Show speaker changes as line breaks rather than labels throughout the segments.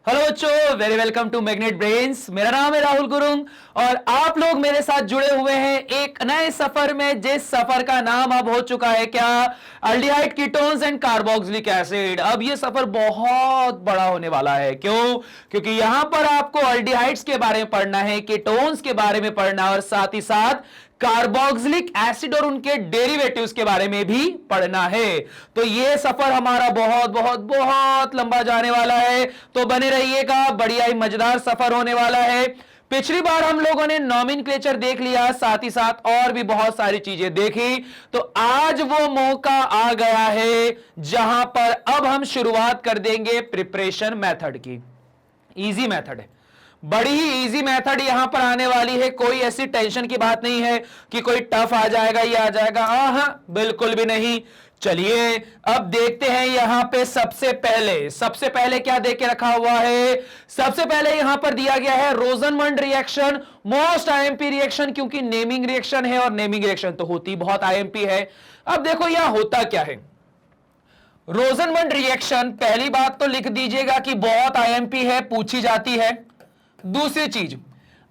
Hello बच्चों, very welcome to Magnet Brains. मेरा नाम है राहुल गुरुंग और आप लोग मेरे साथ जुड़े हुए हैं एक नए सफर में, जिस सफर का नाम अब हो चुका है क्या, aldehyde ketones and carboxylic acid. अब ये सफर बहुत बड़ा होने वाला है। क्यों? क्योंकि यहां पर आपको अल्डिहाइड्स के बारे में पढ़ना है, कीटोन्स के बारे में पढ़ना है और साथ ही साथ कार्बोक्सिलिक एसिड और उनके डेरिवेटिव्स के बारे में भी पढ़ना है। तो यह सफर हमारा बहुत बहुत बहुत लंबा जाने वाला है, तो बने रहिएगा, बढ़िया ही मजेदार सफर होने वाला है। पिछली बार हम लोगों ने नॉमेनक्लेचर देख लिया, साथ ही साथ और भी बहुत सारी चीजें देखी। तो आज वो मौका आ गया है जहां पर अब हम शुरुआत कर देंगे प्रिपरेशन मेथड की। इजी मेथड है, बड़ी ही इजी मेथड यहां पर आने वाली है। कोई ऐसी टेंशन की बात नहीं है कि कोई टफ आ जाएगा, ये आ जाएगा, हाँ बिल्कुल भी नहीं। चलिए अब देखते हैं यहां पे सबसे पहले क्या दे के रखा हुआ है। सबसे पहले यहां पर दिया गया है रोजनमंड रिएक्शन, मोस्ट आईएमपी रिएक्शन, क्योंकि नेमिंग रिएक्शन है और नेमिंग रिएक्शन तो होती बहुत आईएमपी है। अब देखो यहां होता क्या है। रोजनमंड रिएक्शन, पहली बात तो लिख दीजिएगा कि बहुत आईएमपी है, पूछी जाती है। दूसरी चीज,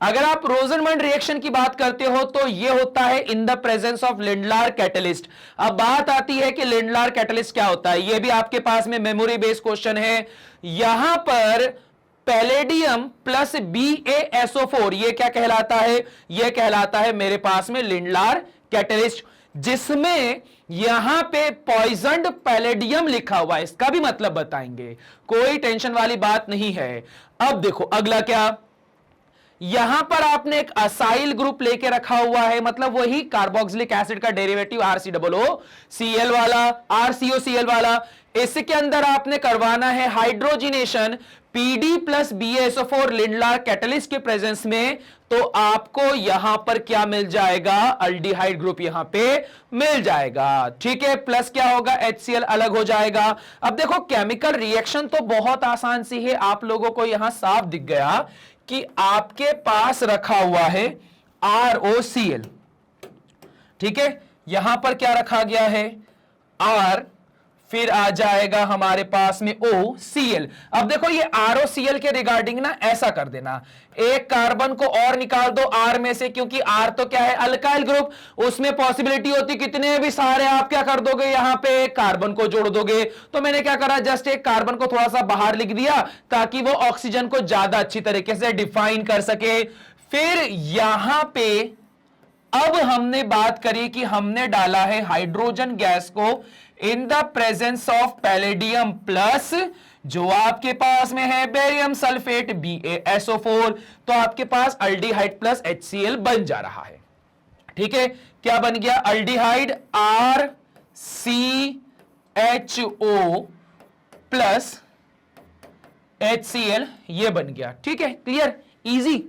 अगर आप रोजनमंड रिएक्शन की बात करते हो तो यह होता है in the presence of Lindlar catalyst. अब बात आती है कि लिंडलार कैटलिस्ट क्या होता है, यह भी आपके पास में मेमोरी बेस्ड क्वेश्चन है। यहां पर पैलेडियम प्लस BaSO4 यह क्या कहलाता है, यह कहलाता है मेरे पास में लिंडलार कैटलिस्ट, जिसमें यहां पे पॉइजन्ड पैलेडियम लिखा हुआ है। इसका भी मतलब बताएंगे, कोई टेंशन वाली बात नहीं है। अब देखो अगला क्या, यहां पर आपने एक असाइल ग्रुप लेके रखा हुआ है, मतलब वही कार्बोक्सिलिक एसिड का डेरिवेटिव RCOOCl वाला, RCOCl वाला। इसके अंदर आपने करवाना है hydrogenation PD plus BaSO4 Lindlar catalyst के प्रेजेंस में, तो आपको यहां पर क्या मिल जाएगा, अल्डिहाइड ग्रुप यहां पे मिल जाएगा। ठीक है, प्लस क्या होगा, HCl अलग हो जाएगा। अब देखो केमिकल रिएक्शन तो बहुत आसान सी है, आप लोगों को यहां साफ दिख गया कि आपके पास रखा हुआ है ROCl। ठीक है, यहां पर क्या रखा गया है, R, फिर आ जाएगा हमारे पास में OCl। अब देखो ये ROCl के रिगार्डिंग ना ऐसा कर देना, एक कार्बन को और निकाल दो R में से, क्योंकि R तो क्या है, अल्काइल ग्रुप, उसमें पॉसिबिलिटी होती कितने भी सारे आप क्या कर दोगे, यहां पे एक कार्बन को जोड़ दोगे। तो मैंने क्या करा, जस्ट एक कार्बन को थोड़ा सा बाहर लिख दिया ताकि वो ऑक्सीजन को ज्यादा अच्छी तरीके से डिफाइन कर सके। फिर यहां पे अब हमने बात करी कि हमने डाला है हाइड्रोजन गैस को in the presence of palladium plus जो आपके पास में है बेरियम सल्फेट BaSO4, तो आपके पास अल्डिहाइड प्लस HCl बन जा रहा है। ठीक है, क्या बन गया, अल्डिहाइड RCHO प्लस HCl, ये बन गया। ठीक है, क्लियर, इजी।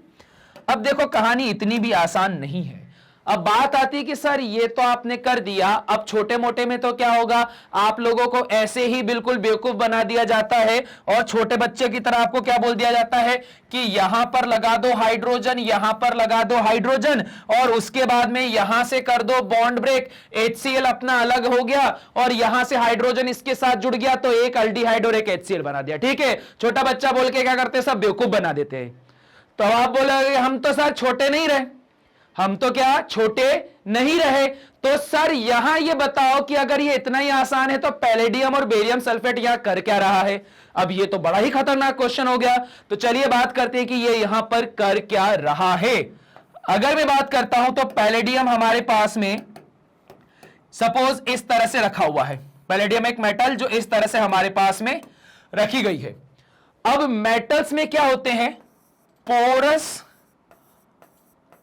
अब देखो कहानी इतनी भी आसान नहीं है। अब बात आती है कि सर ये तो आपने कर दिया, अब छोटे मोटे में तो क्या होगा, आप लोगों को ऐसे ही बिल्कुल बेवकूफ बना दिया जाता है और छोटे बच्चे की तरह आपको क्या बोल दिया जाता है कि यहां पर लगा दो हाइड्रोजन, यहां पर लगा दो हाइड्रोजन और उसके बाद में यहां से कर दो बॉन्ड ब्रेक, HCl अपना अलग हो गया और यहां से हाइड्रोजन इसके साथ जुड़ गया तो एक अल्डिहाइड और एक HCl बना दिया। ठीक है, छोटा बच्चा बोल के क्या करते हैं, सब बेवकूफ बना देते हैं। तो आप बोलोगे हम तो सर छोटे नहीं रहे, हम तो क्या छोटे नहीं रहे। तो सर यहां ये बताओ कि अगर ये इतना ही आसान है तो पैलेडियम और बेरियम सल्फेट यहां कर क्या रहा है। अब ये तो बड़ा ही खतरनाक क्वेश्चन हो गया। तो चलिए बात करते हैं कि ये यहां पर कर क्या रहा है। अगर मैं बात करता हूं तो पैलेडियम हमारे पास में सपोज इस तरह से रखा हुआ है, पैलेडियम एक मेटल जो इस तरह से हमारे पास में रखी गई है। अब मेटल्स में क्या होते हैं, पोरस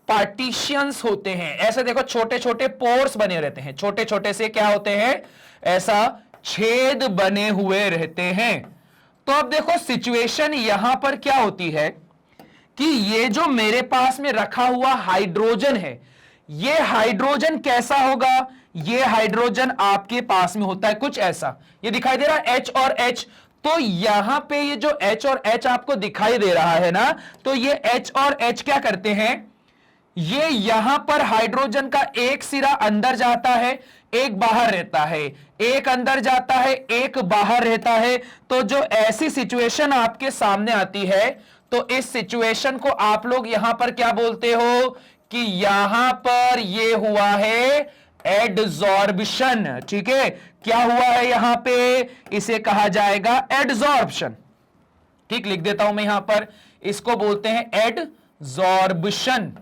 पार्टीशियंस होते हैं। ऐसे देखो छोटे छोटे पोर्स बने रहते हैं, छोटे छोटे से क्या होते हैं, ऐसा छेद बने हुए रहते हैं। तो अब देखो सिचुएशन यहां पर क्या होती है कि ये जो मेरे पास में रखा हुआ हाइड्रोजन है, ये हाइड्रोजन कैसा होगा, ये हाइड्रोजन आपके पास में होता है कुछ ऐसा, ये दिखाई दे रहा है H और H। तो यहां पे ये जो H और H आपको दिखाई दे रहा है ना, तो ये H और H क्या करते हैं, ये यहां पर हाइड्रोजन का एक सिरा अंदर जाता है, एक बाहर रहता है, एक अंदर जाता है, एक बाहर रहता है। तो जो ऐसी सिचुएशन आपके सामने आती है, तो इस सिचुएशन को आप लोग यहां पर क्या बोलते हो कि यहां पर ये हुआ है एडजॉर्प्शन। ठीक है, क्या हुआ है यहां पे, इसे कहा जाएगा एडजॉर्प्शन। ठीक, लिख देता हूं मैं यहां पर, इसको बोलते हैं एडजॉर्प्शन।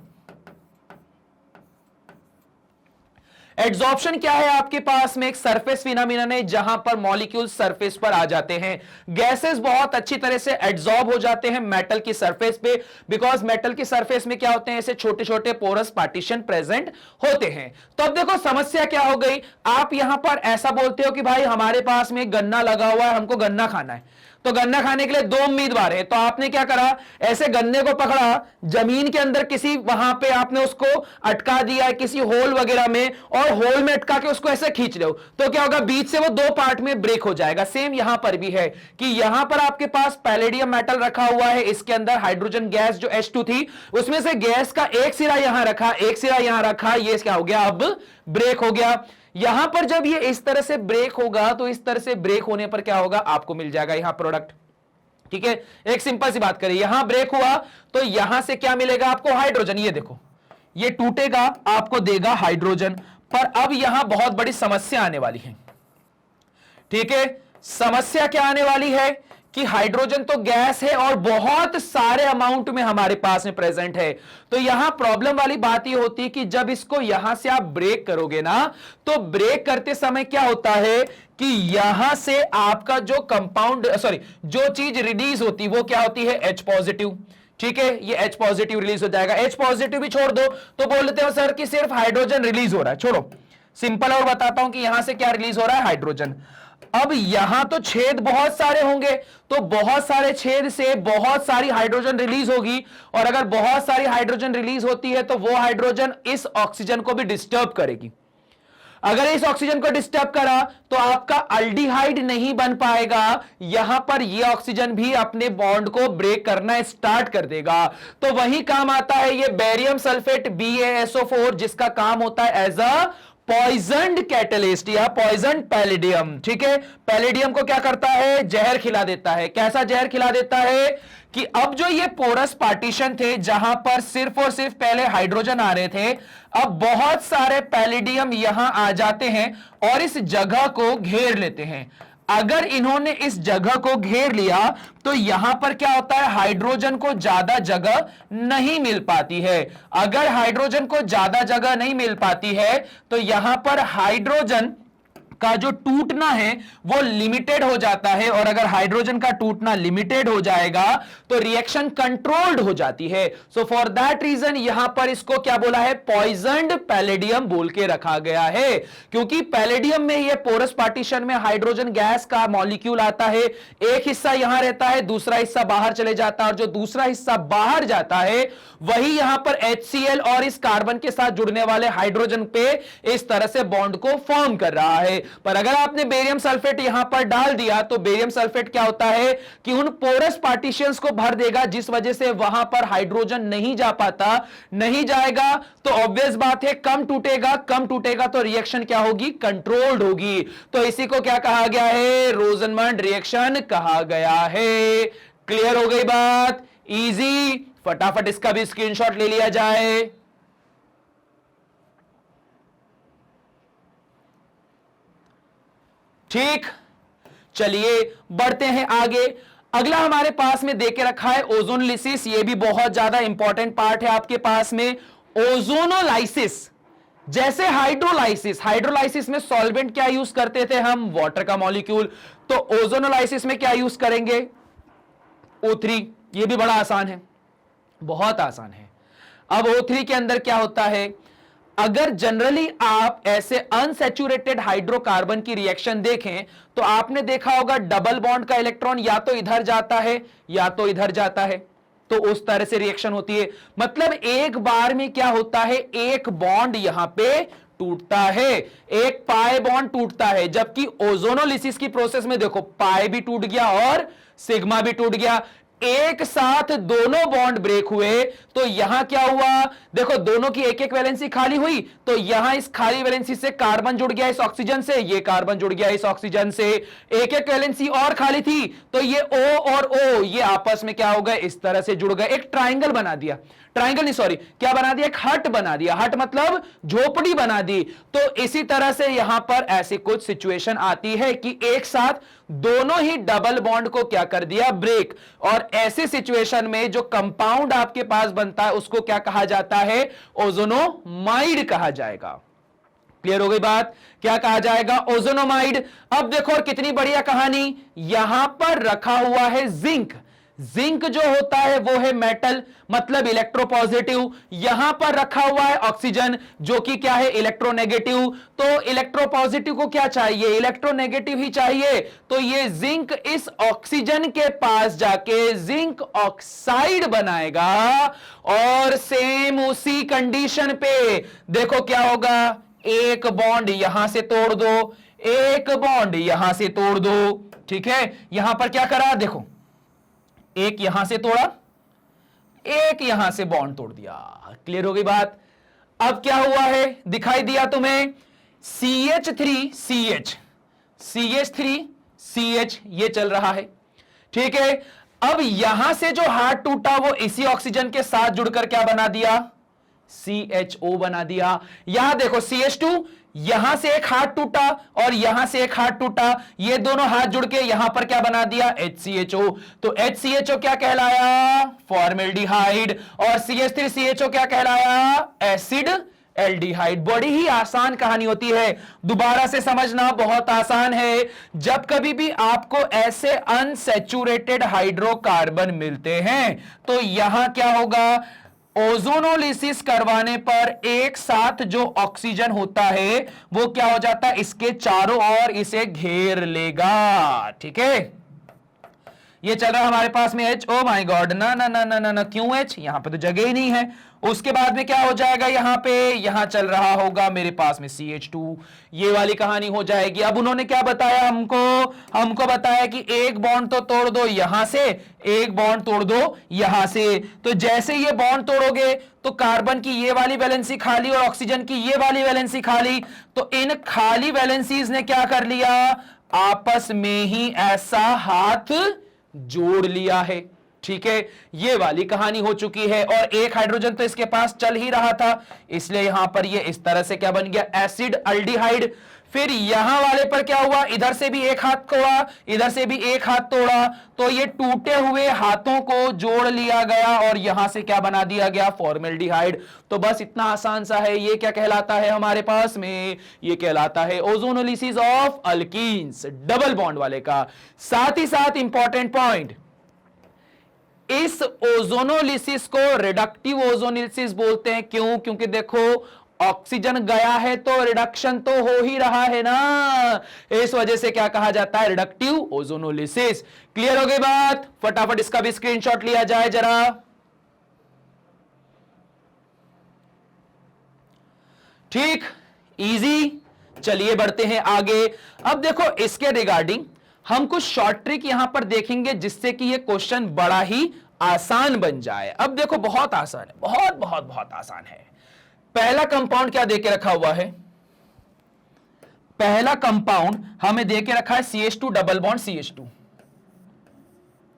एड्सॉर्प्शन क्या है, आपके पास में एक सरफेस फिनोमेनन है जहां पर मॉलिक्यूल सरफेस पर आ जाते हैं। गैसेस बहुत अच्छी तरह से एड्सॉर्ब हो जाते हैं मेटल की सरफेस पे, बिकॉज मेटल की सरफेस में क्या होते हैं, ऐसे छोटे छोटे पोरस पार्टीशन प्रेजेंट होते हैं। तो अब देखो समस्या क्या हो गई, आप यहां पर ऐसा बोलते हो कि भाई हमारे पास में गन्ना लगा हुआ है, हमको गन्ना खाना है। तो गन्ना खाने के लिए दो उम्मीदवार है, तो आपने क्या करा, ऐसे गन्ने को पकड़ा, जमीन के अंदर किसी वहां पे आपने उसको अटका दिया है किसी होल वगैरह में, और होल में अटका के उसको ऐसे खींच रहे हो, तो क्या होगा, बीच से वो दो पार्ट में ब्रेक हो जाएगा। सेम यहां पर भी है कि यहां पर आपके पास पैलेडियम मेटल रखा हुआ है, इसके अंदर हाइड्रोजन गैस जो H2 थी, उसमें से गैस का एक सिरा यहां रखा, एक सिरा यहां रखा, ये क्या हो गया, अब ब्रेक हो गया। यहां पर जब ये इस तरह से ब्रेक होगा, तो इस तरह से ब्रेक होने पर क्या होगा, आपको मिल जाएगा यहां प्रोडक्ट। ठीक है, एक सिंपल सी बात करें, यहां ब्रेक हुआ तो यहां से क्या मिलेगा आपको, हाइड्रोजन। ये देखो, ये टूटेगा, आपको देगा हाइड्रोजन। पर अब यहां बहुत बड़ी समस्या आने वाली है। ठीक है, समस्या क्या आने वाली है कि हाइड्रोजन तो गैस है और बहुत सारे अमाउंट में हमारे पास में प्रेजेंट है। तो यहां प्रॉब्लम वाली बात यह होती है कि जब इसको यहां से आप ब्रेक करोगे ना, तो ब्रेक करते समय क्या होता है कि यहां से आपका जो कंपाउंड जो चीज रिलीज होती वो क्या होती है, H पॉजिटिव। ठीक है, ये H पॉजिटिव रिलीज हो जाएगा। H पॉजिटिव भी छोड़ दो तो बोल देते हो सर कि सिर्फ हाइड्रोजन रिलीज हो रहा है, छोड़ो, सिंपल और बताता हूं कि यहां से क्या रिलीज हो रहा है, हाइड्रोजन। अब यहां तो छेद बहुत सारे होंगे, तो बहुत सारे छेद से बहुत सारी हाइड्रोजन रिलीज होगी, और अगर बहुत सारी हाइड्रोजन रिलीज होती है तो वो हाइड्रोजन इस ऑक्सीजन को भी डिस्टर्ब करेगी। अगर इस ऑक्सीजन को डिस्टर्ब करा तो आपका अल्डिहाइड नहीं बन पाएगा, यहां पर ये ऑक्सीजन भी अपने बॉन्ड को ब्रेक करना स्टार्ट कर देगा। तो वही काम आता है ये बेरियम सल्फेट BaSO4, जिसका काम होता है एज अ पॉइजन्ड कैटलिस्ट या पॉइजन पैलेडियम। ठीक है, पैलेडियम को क्या करता है, जहर खिला देता है। कैसा जहर खिला देता है कि अब जो ये पोरस पार्टीशन थे जहां पर सिर्फ और सिर्फ पहले हाइड्रोजन आ रहे थे, अब बहुत सारे पैलेडियम यहां आ जाते हैं और इस जगह को घेर लेते हैं। अगर इन्होंने इस जगह को घेर लिया तो यहां पर क्या होता है, हाइड्रोजन को ज्यादा जगह नहीं मिल पाती है। अगर हाइड्रोजन को ज्यादा जगह नहीं मिल पाती है तो यहां पर हाइड्रोजन का जो टूटना है वो लिमिटेड हो जाता है, और अगर हाइड्रोजन का टूटना लिमिटेड हो जाएगा तो रिएक्शन कंट्रोल्ड हो जाती है। सो फॉर दैट रीजन यहां पर इसको क्या बोला है, पॉइजन्ड पैलेडियम बोल के रखा गया है, क्योंकि पैलेडियम में ये पोरस पार्टीशन में हाइड्रोजन गैस का मॉलिक्यूल आता है, एक हिस्सा यहां रहता है, दूसरा हिस्सा बाहर चले जाता है, और जो दूसरा हिस्सा बाहर जाता है वही यहां पर HCl और इस कार्बन के साथ जुड़ने वाले हाइड्रोजन पे इस तरह से बॉन्ड को फॉर्म कर रहा है। पर अगर आपने बेरियम सल्फेट यहां पर डाल दिया तो बेरियम सल्फेट क्या होता है कि उन पोरस पार्टीशंस को भर देगा, जिस वजह से वहां पर हाइड्रोजन नहीं जा पाता, नहीं जाएगा तो ऑब्वियस बात है कम टूटेगा, कम टूटेगा तो रिएक्शन क्या होगी, कंट्रोल्ड होगी। तो इसी को क्या कहा गया है, रोजनमंड रिएक्शन कहा गया है। क्लियर हो गई बात, इजी, फटाफट इसका भी स्क्रीनशॉट ले लिया जाए। ठीक, चलिए बढ़ते हैं आगे। अगला हमारे पास में देके रखा है ओजोनोलिसिस, ये भी बहुत ज्यादा इंपॉर्टेंट पार्ट है आपके पास में। ओजोनोलाइसिस जैसे हाइड्रोलाइसिस, हाइड्रोलाइसिस में सॉल्वेंट क्या यूज करते थे हम, वाटर का मॉलिक्यूल, तो ओजोनोलाइसिस में क्या यूज करेंगे, O3। ये भी बड़ा आसान है, बहुत आसान है। अब O3 के अंदर क्या होता है, अगर जनरली आप ऐसे अनसैचुरेटेड हाइड्रोकार्बन की रिएक्शन देखें तो आपने देखा होगा डबल बॉन्ड का इलेक्ट्रॉन या तो इधर जाता है या तो इधर जाता है, तो उस तरह से रिएक्शन होती है। मतलब एक बार में क्या होता है, एक बॉन्ड यहां पे टूटता है, एक पाई बॉन्ड टूटता है, जबकि ओजोनोलिसिस की प्रोसेस में देखो पाई भी टूट गया और सिग्मा भी टूट गया। एक साथ दोनों बॉन्ड ब्रेक हुए तो यहां क्या हुआ, देखो दोनों की एक एक वैलेंसी खाली हुई, तो यहां इस खाली वैलेंसी से कार्बन जुड़ गया इस ऑक्सीजन से, ये कार्बन जुड़ गया इस ऑक्सीजन से, एक एक वैलेंसी और खाली थी तो ये O और O ये आपस में क्या हो गए, इस तरह से जुड़ गए, एक ट्राइंगल बना दिया, ट्राइंगल नहीं सॉरी क्या बना दिया, एक हट बना दिया, हट मतलब झोपड़ी बना दी। तो इसी तरह से यहां पर ऐसी कुछ सिचुएशन आती है कि एक साथ दोनों ही डबल बॉन्ड को क्या कर दिया, ब्रेक। और ऐसी सिचुएशन में जो कंपाउंड आपके पास बनता है उसको क्या कहा जाता है, ओजोनोमाइड कहा जाएगा। क्लियर हो गई बात, क्या कहा जाएगा, ओजोनोमाइड। अब देखो और कितनी बढ़िया कहानी, यहां पर रखा हुआ है जिंक, जिंक जो होता है वो है मेटल मतलब इलेक्ट्रोपॉजिटिव, यहां पर रखा हुआ है ऑक्सीजन जो कि क्या है, इलेक्ट्रोनेगेटिव। तो इलेक्ट्रोपॉजिटिव को क्या चाहिए, इलेक्ट्रोनेगेटिव ही चाहिए, तो ये जिंक इस ऑक्सीजन के पास जाके जिंक ऑक्साइड बनाएगा और सेम उसी कंडीशन पे देखो क्या होगा, एक बॉन्ड यहां से तोड़ दो, एक बॉन्ड यहां से तोड़ दो, ठीक है। यहां पर क्या करा, देखो एक यहां से तोड़ा, एक यहां से बॉन्ड तोड़ दिया। क्लियर हो गई बात। अब क्या हुआ है, दिखाई दिया तुम्हें, CH3CH, CH3CH ये चल रहा है, ठीक है। अब यहां से जो हाथ टूटा वो इसी ऑक्सीजन के साथ जुड़कर क्या बना दिया, CHO बना दिया। यहां देखो CH2, यहां से एक हाथ टूटा और यहां से एक हाथ टूटा, ये दोनों हाथ जुड़ के यहां पर क्या बना दिया, HCHO। तो HCHO क्या कहलाया, फॉर्मेल्डिहाइड, और CH3CHO क्या कहलाया, एसिड एल्डिहाइड। बड़ी ही आसान कहानी होती है, दोबारा से समझना बहुत आसान है। जब कभी भी आपको ऐसे अनसैचुरेटेड हाइड्रोकार्बन मिलते हैं तो यहां क्या होगा, ओजोनोलिसिस करवाने पर एक साथ जो ऑक्सीजन होता है वो क्या हो जाता है, इसके चारों ओर इसे घेर लेगा, ठीक है। ये चल रहा हमारे पास में H, ओ माय गॉड, ना ना ना ना ना ना, क्यों H, यहां पे तो जगह ही नहीं है। उसके बाद में क्या हो जाएगा, यहां पे यहां चल रहा होगा मेरे पास में CH2, ये वाली कहानी हो जाएगी। अब उन्होंने क्या बताया हमको बताया कि एक बॉन्ड तो तोड़ दो यहां से, एक बॉन्ड तोड़ दो यहां से। तो जैसे ये बॉन्ड तोड़ोगे तो कार्बन की ये वाली वैलेंसी खाली और ऑक्सीजन की ये वाली वैलेंसी खाली, तो इन खाली वैलेंसीज ने क्या कर लिया, आपस में ही ऐसा हाथ जोड़ लिया है, ठीक है। ये वाली कहानी हो चुकी है और एक हाइड्रोजन तो इसके पास चल ही रहा था, इसलिए यहां पर ये इस तरह से क्या बन गया, एसिड अल्डिहाइड। फिर यहां वाले पर क्या हुआ, इधर से भी एक हाथ तोड़ा, इधर से भी एक हाथ तोड़ा, तो ये टूटे हुए हाथों को जोड़ लिया गया और यहां से क्या बना दिया गया, फॉर्मेल्डिहाइड। तो बस इतना आसान सा है। ये क्या कहलाता है हमारे पास में, ये कहलाता है ozonolysis of alkenes, double bond वाले का। साथ ही साथ इंपॉर्टेंट पॉइंट, इस ओजोनोलिसिस को रिडक्टिव ओजोनोलिसिस बोलते हैं। क्यों, क्योंकि देखो ऑक्सीजन गया है तो रिडक्शन तो हो ही रहा है ना, इस वजह से क्या कहा जाता है, रिडक्टिव ओजोनोलिसिस। क्लियर हो गई बात, फटाफट इसका भी स्क्रीनशॉट लिया जाए जरा। ठीक, इजी। चलिए बढ़ते हैं आगे। अब देखो इसके रिगार्डिंग हम कुछ शॉर्ट ट्रिक यहां पर देखेंगे जिससे कि ये क्वेश्चन बड़ा ही आसान बन जाए। अब देखो बहुत आसान है, बहुत बहुत बहुत आसान है। पहला कंपाउंड क्या देके रखा हुआ है, पहला कंपाउंड हमें देके रखा है CH2 double bond CH2,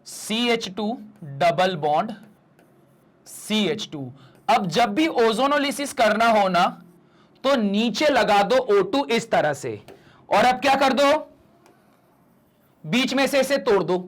CH2 double bond CH2। अब जब भी ओजोनोलिसिस करना हो ना तो नीचे लगा दो O2 इस तरह से, और अब क्या कर दो, बीच में से इसे तोड़ दो,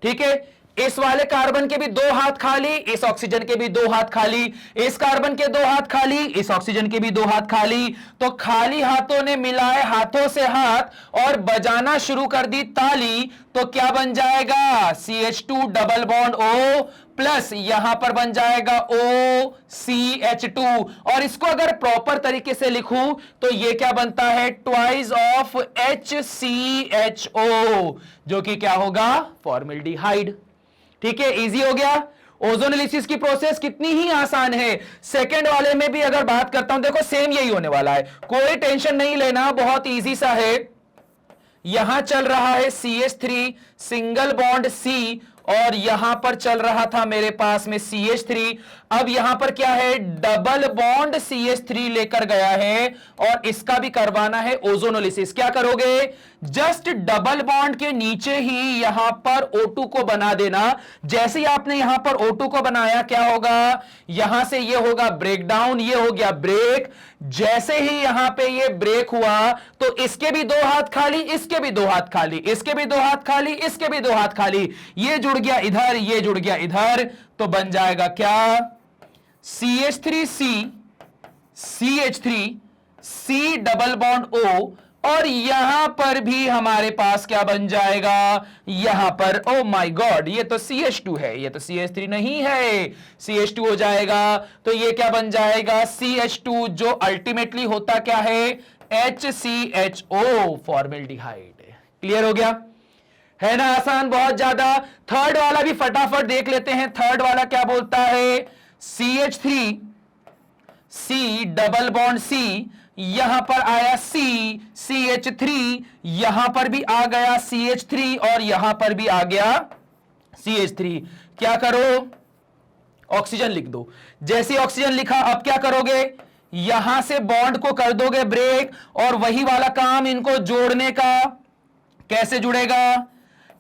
ठीक है। इस वाले कार्बन के भी दो हाथ खाली, इस ऑक्सीजन के भी दो हाथ खाली, इस कार्बन के दो हाथ खाली, इस ऑक्सीजन के भी दो हाथ खाली। तो खाली हाथों ने मिलाए हाथों से हाथ और बजाना शुरू कर दी ताली, तो क्या बन जाएगा, CH2 double bond O plus यहां पर बन जाएगा OCH2। और इसको अगर प्रॉपर तरीके से लिखूं तो ये क्या बनता है, ट्वाइस ऑफ HCHO, जो कि क्या होगा, फॉर्मेल्डिहाइड। ठीक है, इजी हो गया। ओजोनोलिसिस की प्रोसेस कितनी ही आसान है। सेकंड वाले में भी अगर बात करता हूं, देखो सेम यही होने वाला है, कोई टेंशन नहीं लेना, बहुत इजी सा है। यहां चल रहा है CH3 सिंगल बॉन्ड C और यहां पर चल रहा था मेरे पास में CH3। अब यहां पर क्या है, डबल बॉन्ड CH3 लेकर गया है और इसका भी करवाना है ओजोनोलिसिस। क्या करोगे, जस्ट डबल बॉन्ड के नीचे ही यहां पर O2 को बना देना। जैसे ही आपने यहां पर O2 को बनाया, क्या होगा, यहां से ये होगा ब्रेकडाउन, ये हो गया ब्रेक। जैसे ही यहां पे ये ब्रेक हुआ तो इसके भी दो हाथ खाली, इसके भी दो हाथ खाली, इसके भी दो हाथ खाली, इसके भी दो हाथ खाली, ये जुड़ गया इधर, ये जुड़ गया इधर, तो बन जाएगा क्या, CH3C, CH3, C double bond O, और यहां पर भी हमारे पास क्या बन जाएगा, यहां पर, ओ माय गॉड, ये तो CH2 है, ये तो CH3 नहीं है, CH2 हो जाएगा। तो ये क्या बन जाएगा, CH2, जो अल्टीमेटली होता क्या है, HCHO, फॉर्मेल्डिहाइड। क्लियर हो गया, है ना आसान बहुत ज्यादा। थर्ड वाला भी फटाफट देख लेते हैं। थर्ड वाला क्या बोलता है, CH3, C double bond C, यहां पर आया C, CH3, यहां पर भी आ गया CH3 और यहां पर भी आ गया CH3। क्या करो, ऑक्सीजन लिख दो। जैसे ऑक्सीजन लिखा, अब क्या करोगे, यहां से बॉन्ड को कर दोगे ब्रेक, और वही वाला काम इनको जोड़ने का। कैसे जुड़ेगा,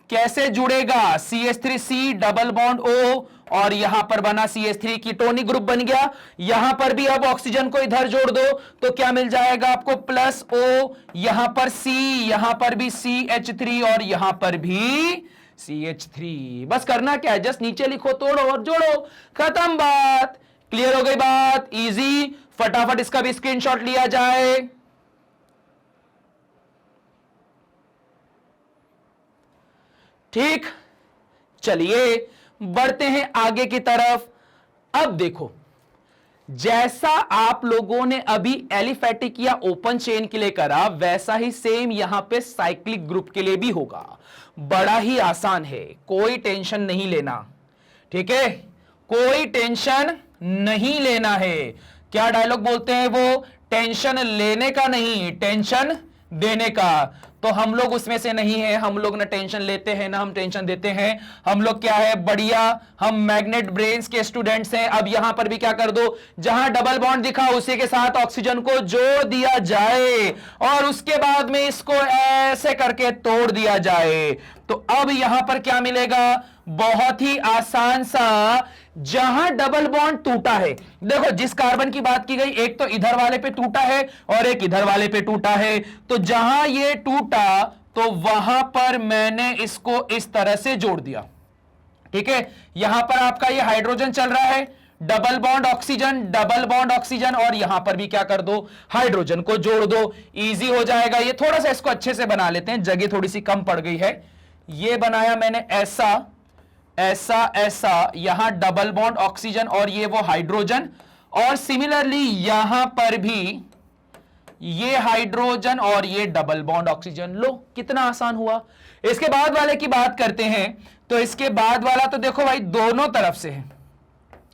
कैसे जुड़ेगा, CH3C डबल बॉन्ड O, और यहां पर बना CH3, कीटोनिक ग्रुप बन गया। यहां पर भी अब ऑक्सीजन को इधर जोड़ दो तो क्या मिल जाएगा आपको, प्लस O, यहां पर C, यहां पर भी CH3 और यहां पर भी CH3। बस करना क्या है, जस्ट नीचे लिखो, तोड़ो और जोड़ो, खत्म बात। क्लियर हो गई बात, इजी। फटाफट इसका भी स्क्रीनशॉट लिया जाए। ठीक, चलिए बढ़ते हैं आगे की तरफ। अब देखो, जैसा आप लोगों ने अभी एलिफेटिक या ओपन चेन के लिए करा, वैसा ही सेम यहां पे साइक्लिक ग्रुप के लिए भी होगा। बड़ा ही आसान है, कोई टेंशन नहीं लेना, ठीक है, कोई टेंशन नहीं लेना है। क्या डायलॉग बोलते हैं वो, टेंशन लेने का नहीं, टेंशन देने का। तो हम लोग उसमें से नहीं है, हम लोग ना टेंशन लेते हैं ना हम टेंशन देते हैं। हम लोग क्या है, बढ़िया, हम मैग्नेट ब्रेन्स के स्टूडेंट्स हैं। अब यहां पर भी क्या कर दो, जहां डबल बॉन्ड दिखा उसी के साथ ऑक्सीजन को जोड़ दिया जाए और उसके बाद में इसको ऐसे करके तोड़ दिया जाए। तो अब यहां पर क्या मिलेगा, बहुत ही आसान सा, जहां डबल बॉन्ड टूटा है, देखो जिस कार्बन की बात की गई, एक तो इधर वाले पे टूटा है और एक इधर वाले पे टूटा है। तो जहां ये टूटा तो वहां पर मैंने इसको इस तरह से जोड़ दिया, ठीक है। यहां पर आपका ये हाइड्रोजन चल रहा है, double bond oxygen, double bond oxygen, और यहां पर भी क्या कर दो, हाइड्रोजन को जोड़ दो, इजी हो जाएगा। ये थोड़ा सा इसको अच्छे से बना लेते हैं, जगह थोड़ी सी कम पड़ गई है। ये बनाया मैंने ऐसा ऐसा ऐसा, यहां डबल बॉन्ड ऑक्सीजन और ये वो हाइड्रोजन, और सिमिलरली यहां पर भी ये हाइड्रोजन और ये डबल बॉन्ड ऑक्सीजन। लो कितना आसान हुआ। इसके बाद वाले की बात करते हैं, तो इसके बाद वाला तो देखो भाई दोनों तरफ से है,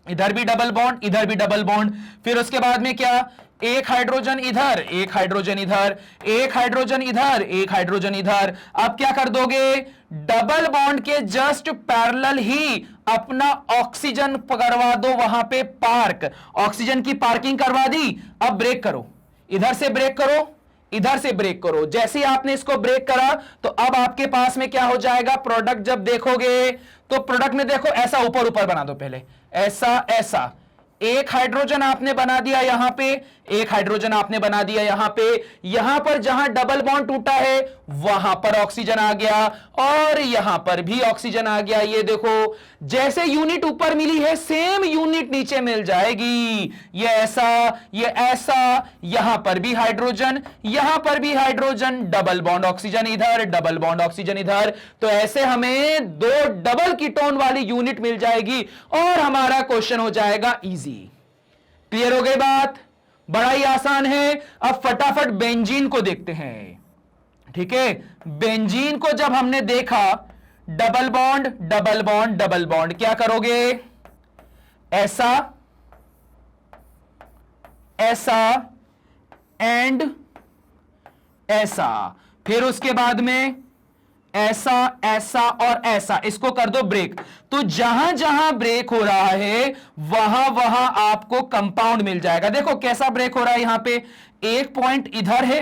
इधर भी डबल बॉन्ड इधर भी डबल बॉन्ड। फिर उसके बाद में क्या, एक हाइड्रोजन इधर, एक हाइड्रोजन इधर, एक हाइड्रोजन इधर, एक हाइड्रोजन इधर। अब क्या कर दोगे, डबल बॉन्ड के जस्ट पैरेलल ही अपना ऑक्सीजन करवा दो वहां पे पार्क, ऑक्सीजन की पार्किंग करवा दी। अब ब्रेक करो, इधर से ब्रेक करो, इधर से ब्रेक करो। जैसे ही आपने इसको ब्रेक करा तो अब आपके पास में क्या हो जाएगा, प्रोडक्ट जब देखोगे तो प्रोडक्ट में देखो ऐसा ऊपर ऊपर बना दो, पहले ऐसा ऐसा, एक हाइड्रोजन आपने बना दिया यहां पे, एक हाइड्रोजन आपने बना दिया यहां पे। यहां पर जहां डबल बॉन्ड टूटा है वहां पर ऑक्सीजन आ गया और यहां पर भी ऑक्सीजन आ गया। ये देखो, जैसे यूनिट ऊपर मिली है सेम यूनिट नीचे मिल जाएगी। ये ऐसा, ये ऐसा, यहां पर भी हाइड्रोजन, यहां पर भी हाइड्रोजन, डबल बॉन्ड ऑक्सीजन इधर, डबल बॉन्ड ऑक्सीजन इधर। तो ऐसे हमें दो डबल कीटोन वाली यूनिट मिल जाएगी और हमारा क्वेश्चन हो जाएगा इजी। क्लियर हो गई बात, बड़ा ही आसान है। अब फटाफट बेंजीन को देखते हैं, ठीक है। बेंजीन को जब हमने देखा, double bond double bond double bond, क्या करोगे, ऐसा ऐसा एंड ऐसा, फिर उसके बाद में ऐसा, ऐसा और ऐसा, इसको कर दो ब्रेक। तो जहां जहां ब्रेक हो रहा है वहां वहां आपको कंपाउंड मिल जाएगा। देखो कैसा ब्रेक हो रहा है, यहां पे एक पॉइंट इधर है,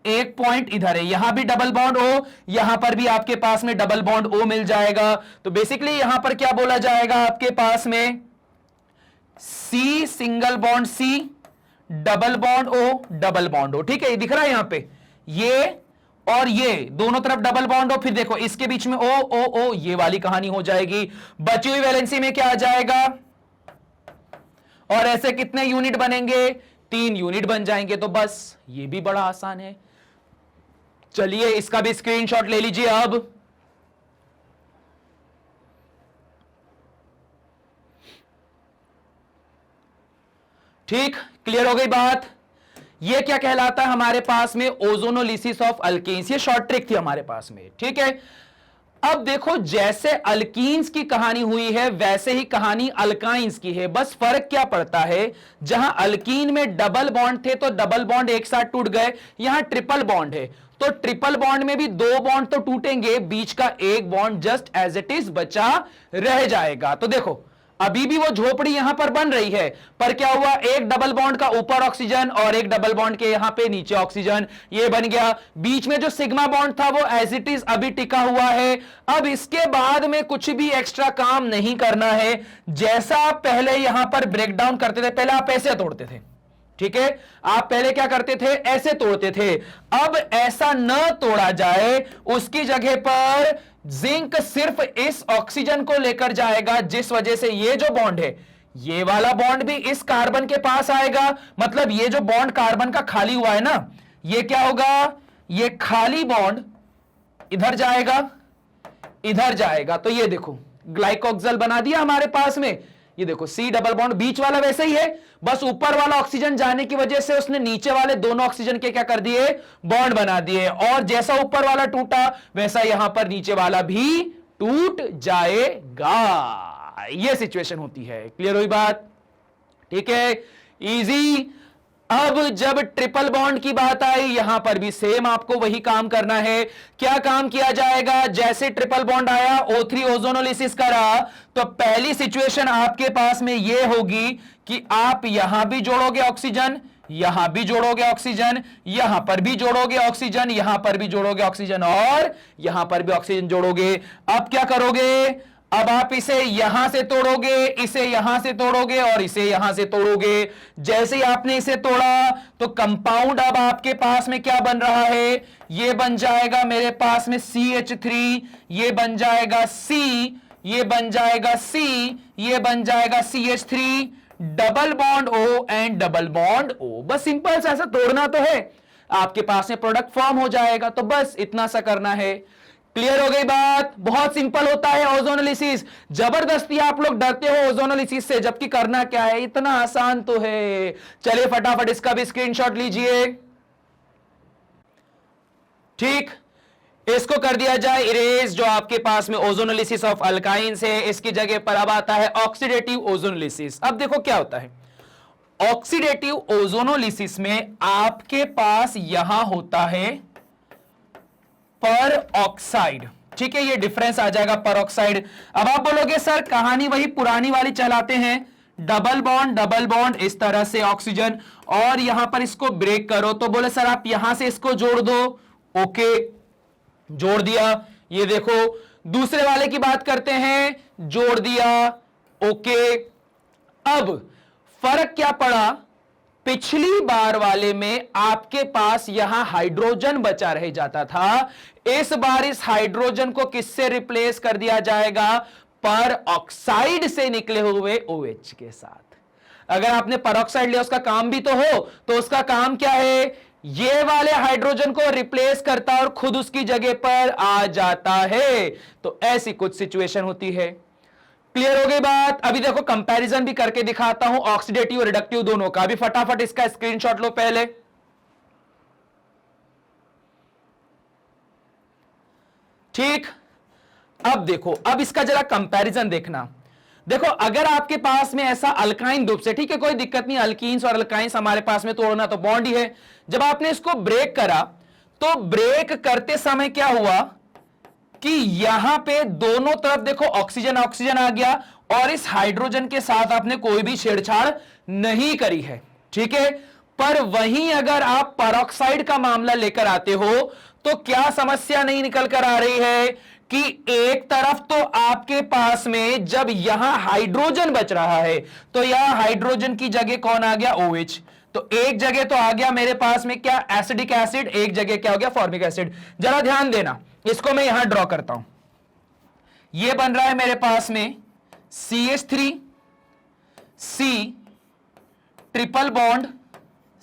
एक पॉइंट इधर है, यहां भी डबल बॉन्ड ओ, यहां पर भी आपके पास में डबल बॉन्ड ओ मिल जाएगा। तो बेसिकली यहां पर क्या बोला जाएगा आपके पास में, C single bond C, double bond O, double bond O. ठीक है, ये दिख रहा है यहां पे, ये और ये दोनों तरफ डबल बॉन्ड हो, फिर देखो इसके बीच में ओ ओ ओ, ये वाली कहानी हो जाएगी। बची हुई वैलेंसी में क्या आ जाएगा, और ऐसे कितने यूनिट बनेंगे, 3 यूनिट बन जाएंगे। तो बस ये भी बड़ा आसान है। चलिए इसका भी स्क्रीनशॉट ले लीजिए अब। ठीक, क्लियर हो गई बात। ये क्या कहलाता है हमारे पास में, ओजोनोलिसिस ऑफ अल्कीन्स। ये शॉर्ट ट्रिक थी हमारे पास में। ठीक है, अब देखो जैसे अल्कीन्स की कहानी हुई है वैसे ही कहानी अल्काइंस की है। बस फर्क क्या पड़ता है, जहां अल्कीन में डबल बॉन्ड थे तो डबल बॉन्ड एक साथ टूट गए, यहां ट्रिपल बॉन्ड है तो ट्रिपल बॉन्ड में भी 2 बॉन्ड तो टूटेंगे, बीच का एक bond just as it is बचा रह जाएगा। तो देखो अभी भी वो झोपड़ी यहां पर बन रही है, पर क्या हुआ, एक डबल बॉन्ड का ऊपर ऑक्सीजन और एक डबल बॉन्ड के यहां पे नीचे ऑक्सीजन, ये बन गया। बीच में जो सिग्मा बॉन्ड था वो एज इट इज अभी टिका हुआ है। अब इसके बाद में कुछ भी एक्स्ट्रा काम नहीं करना है। जैसा आप पहले यहां पर ब्रेकडाउन करते थे, पहले आप ऐसे तोड़ते थे, ठीक है, आप पहले क्या करते थे, ऐसे तोड़ते थे। अब ऐसा न तोड़ा जाए, उसकी जगह पर जिंक सिर्फ इस ऑक्सीजन को लेकर जाएगा, जिस वजह से ये जो बॉन्ड है, ये वाला बॉन्ड भी इस कार्बन के पास आएगा। मतलब ये जो बॉन्ड कार्बन का खाली हुआ है ना, ये क्या होगा, ये खाली बॉन्ड इधर जाएगा, इधर जाएगा। तो ये देखो ग्लाइकोक्सिल बना दिया हमारे पास में। ये देखो सी डबल बॉन्ड, बीच वाला वैसे ही है, बस ऊपर वाला ऑक्सीजन जाने की वजह से उसने नीचे वाले दोनों ऑक्सीजन के क्या कर दिए, बॉन्ड बना दिए। और जैसा ऊपर वाला टूटा वैसा यहां पर नीचे वाला भी टूट जाएगा। यह सिचुएशन होती है। क्लियर हुई बात? ठीक है, इजी। अब जब ट्रिपल बॉन्ड की बात आई, यहां पर भी सेम आपको वही काम करना है। क्या काम किया जाएगा, जैसे ट्रिपल बॉन्ड आया, O3 ओजोनोलिसिस करा, तो पहली सिचुएशन आपके पास में यह होगी कि आप यहां भी जोड़ोगे ऑक्सीजन, यहां भी जोड़ोगे ऑक्सीजन, यहां पर भी जोड़ोगे ऑक्सीजन, यहां पर भी जोड़ोगे ऑक्सीजन और यहां पर भी ऑक्सीजन जोड़ोगे। अब क्या करोगे, अब आप इसे यहां से तोड़ोगे, इसे यहां से तोड़ोगे और इसे यहां से तोड़ोगे। जैसे ही आपने इसे तोड़ा तो कंपाउंड अब आपके पास में क्या बन रहा है, ये बन जाएगा मेरे पास में CH3, ये बन जाएगा C, ये बन जाएगा C, ये बन जाएगा CH3, double bond O and double bond O। बस सिंपल सा ऐसा तोड़ना तो है, आपके पास में प्रोडक्ट फॉर्म हो जाएगा। तो बस इतना सा करना है। क्लियर हो गई बात? बहुत सिंपल होता है ओजोनोलिसिस। जबरदस्ती आप लोग डरते हो ओजोनोलिसिस से, जबकि करना क्या है, इतना आसान तो है। चलिए फटाफट इसका भी स्क्रीनशॉट लीजिए। ठीक, इसको कर दिया जाए इरेज। जो आपके पास में ओजोनोलिसिस ऑफ अल्काइंस है, इसकी जगह पर अब आता है ऑक्सीडेटिव ओजोनोलिसिस। अब देखो क्या होता है, ऑक्सीडेटिव ओजोनोलिसिस में आपके पास यहां होता है पर ऑक्साइड। ठीक है, ये डिफरेंस आ जाएगा पर ऑक्साइड। अब आप बोलोगे सर कहानी वही पुरानी वाली चलाते हैं, डबल बॉन्ड इस तरह से ऑक्सीजन, और यहां पर इसको ब्रेक करो। तो बोले सर आप यहां से इसको जोड़ दो। ओके, जोड़ दिया। ये देखो दूसरे वाले की बात करते हैं, जोड़ दिया। ओके, अब फर्क क्या पड़ा, पिछली बार वाले में आपके पास यहां हाइड्रोजन बचा रह जाता था, इस बार इस हाइड्रोजन को किससे रिप्लेस कर दिया जाएगा, पर ऑक्साइड से निकले हुए OH के साथ। अगर आपने परऑक्साइड लिया, उसका काम भी तो हो, तो उसका काम क्या है, ये वाले हाइड्रोजन को रिप्लेस करता और खुद उसकी जगह पर आ जाता है। तो ऐसी कुछ सिचुएशन होती है। क्लियर हो गई बात? अभी देखो कंपैरिजन भी करके दिखाता हूं, ऑक्सीडेटिव और रिडक्टिव दोनों का। अभी फटाफट इसका स्क्रीनशॉट लो पहले। ठीक, अब देखो, अब इसका जरा कंपैरिजन देखना। देखो अगर आपके पास में ऐसा अल्काइन ग्रुप से, ठीक है कोई दिक्कत नहीं, अल्कीन्स और अल्काइंस हमारे पास में तोड़ना तो बॉन्ड ही है। जब आपने इसको ब्रेक करा, तो ब्रेक करते समय क्या हुआ कि यहां पे दोनों तरफ देखो ऑक्सीजन ऑक्सीजन आ गया और इस हाइड्रोजन के साथ आपने कोई भी छेड़छाड़ नहीं करी है, ठीक है। पर वहीं अगर आप पेरोक्साइड का मामला लेकर आते हो तो क्या समस्या नहीं निकल कर आ रही है कि एक तरफ तो आपके पास में जब यहां हाइड्रोजन बच रहा है तो यहां हाइड्रोजन की जगह कौन आ गया, OH। तो एक जगह तो आ गया मेरे पास में क्या, एसिडिक एसिड, एक जगह क्या हो गया, फॉर्मिक एसिड। जरा ध्यान देना, इसको मैं यहां ड्रॉ करता हूं। यह बन रहा है मेरे पास में CH3 C triple bond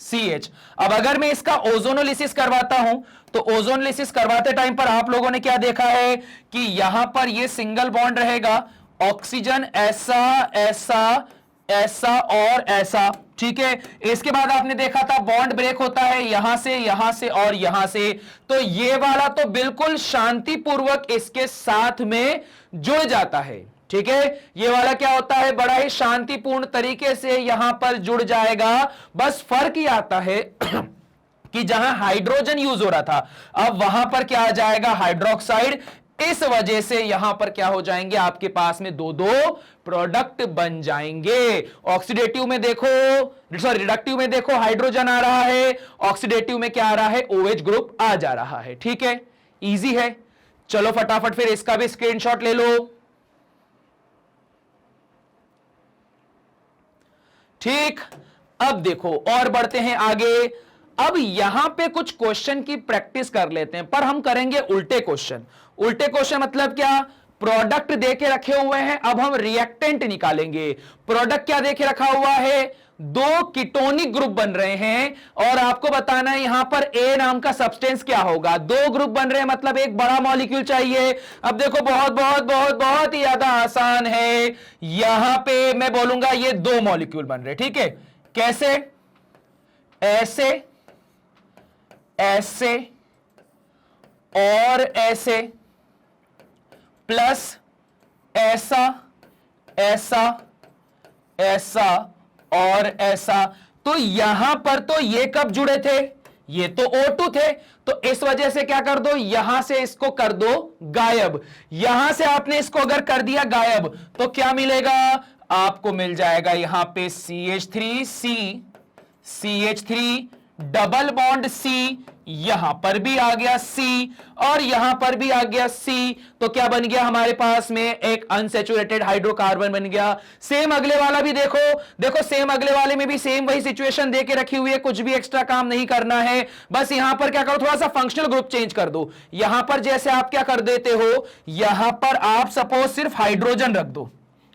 CH। अब अगर मैं इसका ओजोनोलिसिस करवाता हूं तो ओजोनोलिसिस करवाते टाइम पर आप लोगों ने क्या देखा है कि यहां पर यह सिंगल बॉन्ड रहेगा, ऑक्सीजन ऐसा ऐसा ऐसा और ऐसा, ठीक है। इसके बाद आपने देखा था बॉन्ड ब्रेक होता है यहां से और यहां से, तो ये वाला तो बिल्कुल शांतिपूर्वक इसके साथ में जुड़ जाता है, ठीक है। ये वाला क्या होता है, बड़ा ही शांतिपूर्ण तरीके से यहां पर जुड़ जाएगा। बस फर्क ही आता है कि जहां हाइड्रोजन यूज हो रहा था अब वहां पर क्या आ जाएगा, हाइड्रोक्साइड। इस वजह से यहां पर क्या हो जाएंगे, आपके पास में दो दो प्रोडक्ट बन जाएंगे। ऑक्सीडेटिव में देखो, सॉरी रिडक्टिव में देखो हाइड्रोजन आ रहा है, ऑक्सीडेटिव में क्या आ रहा है, OH ग्रुप आ जा रहा है, ठीक है। इजी है। चलो फटाफट फिर इसका भी स्क्रीनशॉट ले लो, ठीक। अब देखो और बढ़ते हैं आगे। अब यहां पे कुछ क्वेश्चन की प्रैक्टिस कर लेते हैं, पर हम करेंगे उल्टे क्वेश्चन। उल्टे क्वेश्चन मतलब क्या, प्रोडक्ट देके रखे हुए हैं, अब हम रिएक्टेंट निकालेंगे। प्रोडक्ट क्या देके रखा हुआ है, दो कीटोनिक ग्रुप बन रहे हैं और आपको बताना है यहां पर A नाम का सब्सटेंस क्या होगा। दो ग्रुप बन रहे हैं मतलब एक बड़ा मॉलिक्यूल चाहिए। अब देखो बहुत बहुत बहुत बहुत ही ज्यादा आसान है, यहां पे मैं बोलूंगा ये दो मॉलिक्यूल बन रहे, ठीक है। कैसे, ऐसे ऐसे और ऐसे, प्लस ऐसा ऐसा ऐसा और ऐसा। तो यहां पर तो ये कब जुड़े थे, ये तो O2 थे, तो इस वजह से क्या कर दो, यहां से इसको कर दो गायब। यहां से आपने इसको अगर कर दिया गायब तो क्या मिलेगा, आपको मिल जाएगा यहां पे CH3C, CH3 double bond C, यहां पर भी आ गया C और यहां पर भी आ गया C। तो क्या बन गया हमारे पास में, एक अनसैचुरेटेड हाइड्रोकार्बन बन गया। सेम अगले वाला भी देखो, देखो सेम अगले वाले में भी सेम वही सिचुएशन देके रखी हुई है, कुछ भी एक्स्ट्रा काम नहीं करना है। बस यहां पर क्या करो, थोड़ा सा फंक्शनल ग्रुप चेंज कर दो। यहां पर जैसे आप क्या कर देते हो, यहां पर आप सपोज सिर्फ हाइड्रोजन रख दो,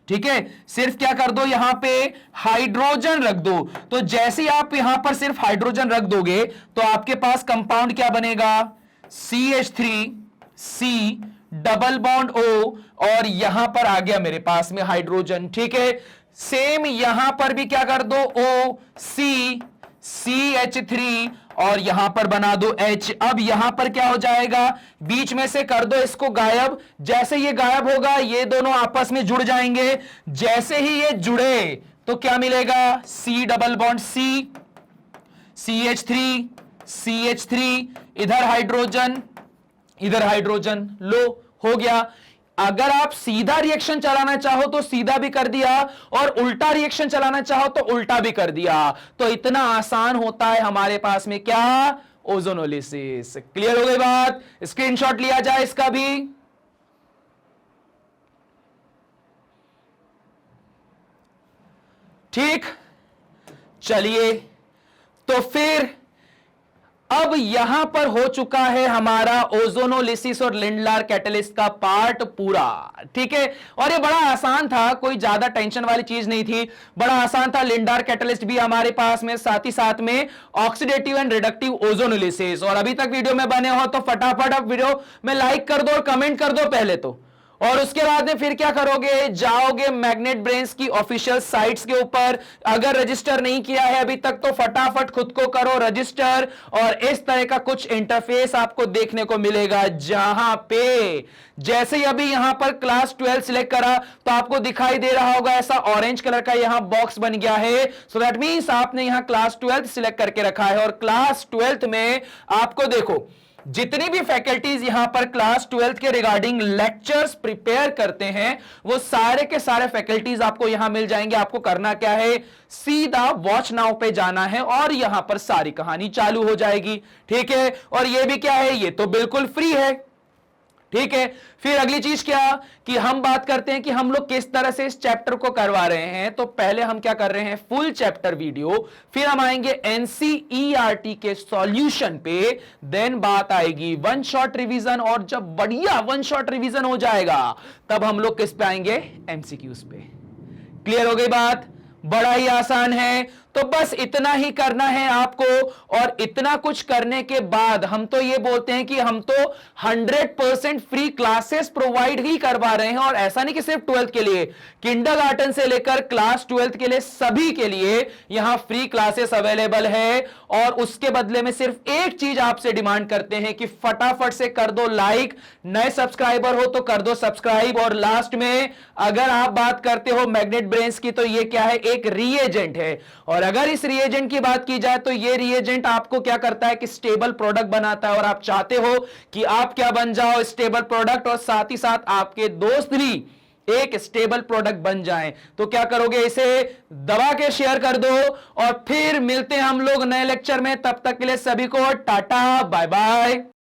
ठीक है। सिर्फ क्या कर दो, यहां पे हाइड्रोजन रख दो। तो जैसे ही आप यहां पर सिर्फ हाइड्रोजन रख दोगे तो आपके पास कंपाउंड क्या बनेगा, CH3C डबल बॉन्ड O और यहां पर आ गया मेरे पास में हाइड्रोजन, ठीक है। सेम यहां पर भी क्या कर दो, O CH3 और यहां पर बना दो H। अब यहां पर क्या हो जाएगा, बीच में से कर दो इसको गायब। जैसे ये गायब होगा ये दोनों आपस में जुड़ जाएंगे। जैसे ही ये जुड़े तो क्या मिलेगा, C double bond C, CH3 CH3, इधर हाइड्रोजन इधर हाइड्रोजन, लो हो गया। अगर आप सीधा रिएक्शन चलाना चाहो तो सीधा भी कर दिया और उल्टा रिएक्शन चलाना चाहो तो उल्टा भी कर दिया। तो इतना आसान होता है हमारे पास में क्या, ओजोनोलिसिस। क्लियर हो गई बात, स्क्रीनशॉट लिया जाए इसका भी। ठीक, चलिए तो फिर अब यहां पर हो चुका है हमारा ओजोनोलिसिस और लिंडलार कैटलिस्ट का पार्ट पूरा, ठीक है। और ये बड़ा आसान था, कोई ज्यादा टेंशन वाली चीज नहीं थी, बड़ा आसान था। लिंडलार कैटलिस्ट भी हमारे पास में, साथ ही साथ में ऑक्सीडेटिव एंड रिडक्टिव ओजोनोलिसिस। और अभी तक वीडियो में बने हो तो फटाफट अब वीडियो में लाइक कर दो और कमेंट कर दो पहले तो। और उसके बाद में फिर क्या करोगे, जाओगे मैग्नेट ब्रेन्स की ऑफिशियल साइट्स के ऊपर। अगर रजिस्टर नहीं किया है अभी तक तो फटाफट खुद को करो रजिस्टर। और इस तरह का कुछ इंटरफेस आपको देखने को मिलेगा, जहां पे जैसे ही अभी यहां पर क्लास 12 सिलेक्ट करा तो आपको दिखाई दे रहा होगा ऐसा ऑरेंज कलर का यहां बॉक्स बन गया है। सो दैट मींस आपने यहां क्लास 12 सिलेक्ट करके रखा है। और क्लास 12 में आपको देखो जितनी भी फैकल्टीज यहां पर क्लास 12th के रिगार्डिंग लेक्चर्स प्रिपेयर करते हैं, वो सारे के सारे फैकल्टीज आपको यहां मिल जाएंगे। आपको करना क्या है, सीधा वॉच नाउ पे जाना है और यहां पर सारी कहानी चालू हो जाएगी। ठीक है, और ये भी क्या है, ये तो बिल्कुल फ्री है। ठीक है, फिर अगली चीज क्या कि हम बात करते हैं कि हम लोग किस तरह से इस चैप्टर को करवा रहे हैं। तो पहले हम क्या कर रहे हैं, फुल चैप्टर वीडियो, फिर हम आएंगे एनसीईआरटी के सॉल्यूशन पे, देन बात आएगी वन शॉट रिवीजन, और जब बढ़िया वन शॉट रिवीजन हो जाएगा तब हम लोग किस पे आएंगे, एमसीक्यूज पे। क्लियर हो गई बात, बड़ा ही आसान है। तो बस इतना ही करना है आपको, और इतना कुछ करने के बाद हम तो ये बोलते हैं कि हम तो 100% फ्री क्लासेस प्रोवाइड ही करवा रहे हैं। और ऐसा नहीं कि सिर्फ 12th के लिए, किंडरगार्टन से लेकर क्लास 12th के लिए सभी के लिए यहां फ्री क्लासेस अवेलेबल है। और उसके बदले में सिर्फ एक चीज आपसे डिमांड करते हैं कि फटाफट से कर दो लाइक, नए सब्सक्राइबर हो तो कर दो सब्सक्राइब, और लास्ट में अगर आप बात करते हो मैग्नेट ब्रेन्स की, तो ये क्या है, एक रीएजेंट है। और अगर इस रिएजेंट की बात की जाए तो ये रिएजेंट आपको क्या करता है कि स्टेबल प्रोडक्ट बनाता है। और आप चाहते हो कि आप क्या बन जाओ, स्टेबल प्रोडक्ट, और साथ ही साथ आपके दोस्त भी एक स्टेबल प्रोडक्ट बन जाएं, तो क्या करोगे, इसे दबा के शेयर कर दो। और फिर मिलते हैं हम लोग नए लेक्चर में, तब तक के लिए सभी को टाटा बाय बाय।